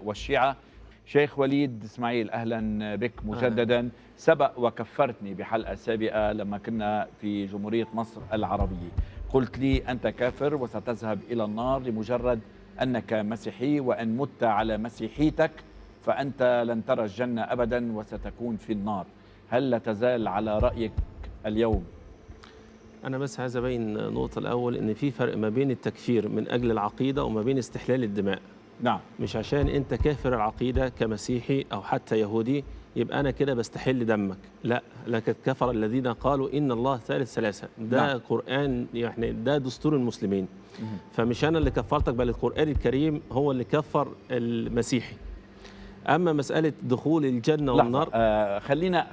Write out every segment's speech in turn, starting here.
والشيعة. شيخ وليد إسماعيل، أهلا بك مجددا. سبق وكفرتني بحلقة سابقة لما كنا في جمهورية مصر العربية، قلت لي أنت كافر وستذهب إلى النار لمجرد أنك مسيحي، وأن مت على مسيحيتك فأنت لن ترى الجنة أبدا وستكون في النار. هل لا تزال على رأيك اليوم؟ أنا بس عايز أبين نقطة الأول إن في فرق ما بين التكفير من أجل العقيدة وما بين استحلال الدماء. نعم. مش عشان أنت كافر العقيدة كمسيحي أو حتى يهودي يبقى أنا كده بستحل دمك، لا. لقد كفر الذين قالوا إن الله ثالث ثلاثة. ده نعم. قرآن، يعني ده دستور المسلمين. فمش أنا اللي كفرتك، بل القرآن الكريم هو اللي كفر المسيحي. أما مسألة دخول الجنة والنار،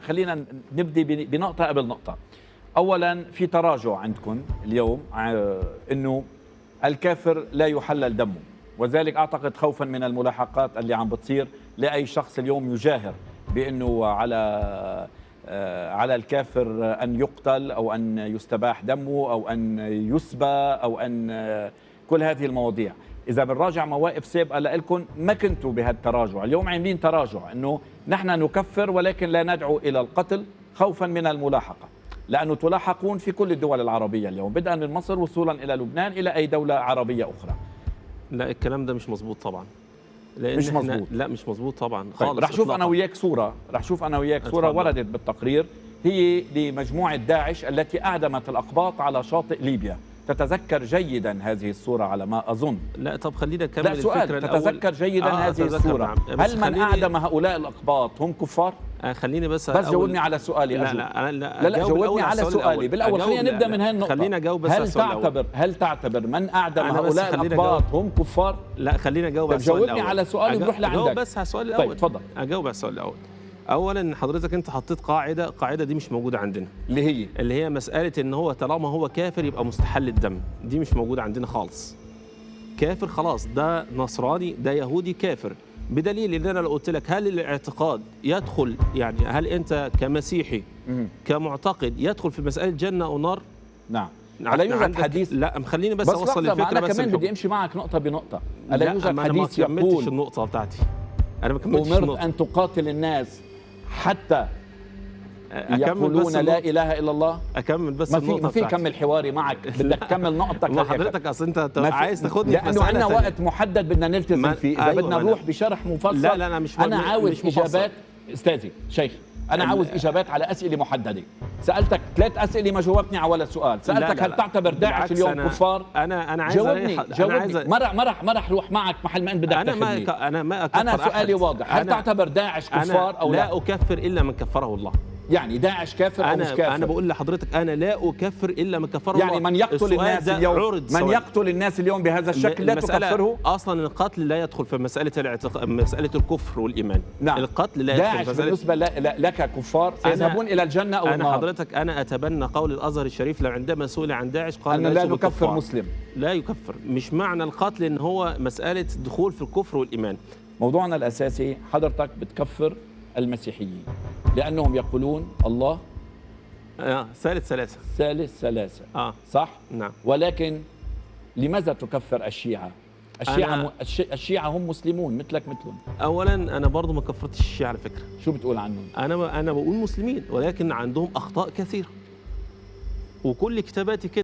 خلينا نبدي بنقطة قبل نقطة. أولا في تراجع عندكم اليوم أنه الكافر لا يحلل دمه، وذلك أعتقد خوفا من الملاحقات اللي عم بتصير لأي شخص اليوم يجاهر بأنه على الكافر أن يقتل أو أن يستباح دمه أو أن يسبى أو أن كل هذه المواضيع. إذا بنراجع مواقف سابقة لكم ما كنتوا بهالتراجع، اليوم عاملين تراجع أنه نحن نكفر ولكن لا ندعو إلى القتل خوفا من الملاحقة، لأنه تلاحقون في كل الدول العربية اليوم، بدءا من مصر وصولا إلى لبنان إلى أي دولة عربية أخرى. لا، الكلام ده مش مظبوط طبعا. لأن مش مظبوط. لا، مش مظبوط طبعا خالص. طيب رح شوف أنا وياك صورة وردت بالتقرير، هي لمجموعة داعش التي أعدمت الأقباط على شاطئ ليبيا. تتذكر جيدا هذه الصورة على ما أظن. لا، طب خلينا نكمل لا، سؤال. الفكرة الأول. تتذكر جيدا هذه الصورة. نعم. هل من أعدم هؤلاء الأقباط هم كفار؟ خليني بس جاوبني على سؤالي. لا جاوبني على سؤالي بالأول. خلينا نبدأ من هاي النقطة. خلينا أجاوب بس. هل تعتبر من أعدم هؤلاء الأقباط هم كفار؟ لا، خلينا أجاوب على السؤال الأول. جاوبني على سؤالي ونروح لعندك. أجاوب بس على السؤال الأول. طيب تفضل. أجاوب على السؤال الأول. اولا حضرتك انت حطيت قاعده دي مش موجوده عندنا، اللي هي مساله ان هو طالما هو كافر يبقى مستحل الدم. دي مش موجوده عندنا خالص. كافر خلاص، ده نصراني ده يهودي كافر، بدليل ان انا لو قلت لك هل الاعتقاد يدخل، يعني هل انت كمسيحي كمعتقد يدخل في مساله جنه او نار؟ نعم. ألا يوجد حديث؟ لا، خليني بس اوصل الفكره. انا كمان بدي امشي معك نقطه بنقطه. ألا يوجد حديث يقول؟ ما كملتش النقطه بتاعتي. أنا ما كملتش النقطة. أمرت أن تقاتل الناس حتى يقولون لا إله إلا الله. أكمل بس النقطة. ما في كمل حواري معك، بدك تكمل نقطتك. ما حضرتك أصل أنت عايز تاخدني في لأنه عندنا وقت محدد بدنا نلتزم فيه. إذا بدنا نروح بشرح مفصل. لا أنا مش أنا عاوز إجابات. أستاذي شيخ، أنا عاوز إجابات على أسئلة محددة. سألتك 3 أسئلة ما جاوبتني على ولا سؤال. سألتك هل تعتبر داعش اليوم كفار؟ أنا عايز جاوبني. ما راح أروح معك محل ما أنت بدك تاخذني. أنا سؤالي واضح. هل تعتبر داعش كفار أو لا؟ لا أكفر إلا من كفره الله. يعني داعش كافر أو مش كافر؟ أنا بقول لحضرتك أنا لا أكفر إلا من كفره الله. يعني من يقتل الناس اليوم، يقتل الناس اليوم بهذا الشكل لا تكفره؟ أصلا القتل لا يدخل في مسألة الكفر والإيمان. نعم. القتل لا يدخل في داعش بالنسبة لك كفار سيذهبون إلى الجنة أو النار. حضرتك أنا أتبنى قول الأزهر الشريف لو عندما سئل عن داعش قال أن لا نكفر مسلم. لا يكفر. مش معنى القتل إن هو مسألة دخول في الكفر والإيمان. موضوعنا الأساسي حضرتك بتكفر المسيحيين لأنهم يقولون الله ثالث ثلاثة. صح؟ نعم. ولكن لماذا تكفر الشيعة؟ الشيعة هم مسلمون مثلك مثلهم. أولا أنا برضو ما كفرتش الشيعة على فكرة. شو بتقول عنهم؟ أنا بقول مسلمين ولكن عندهم أخطاء كثيرة، وكل كتاباتي كده.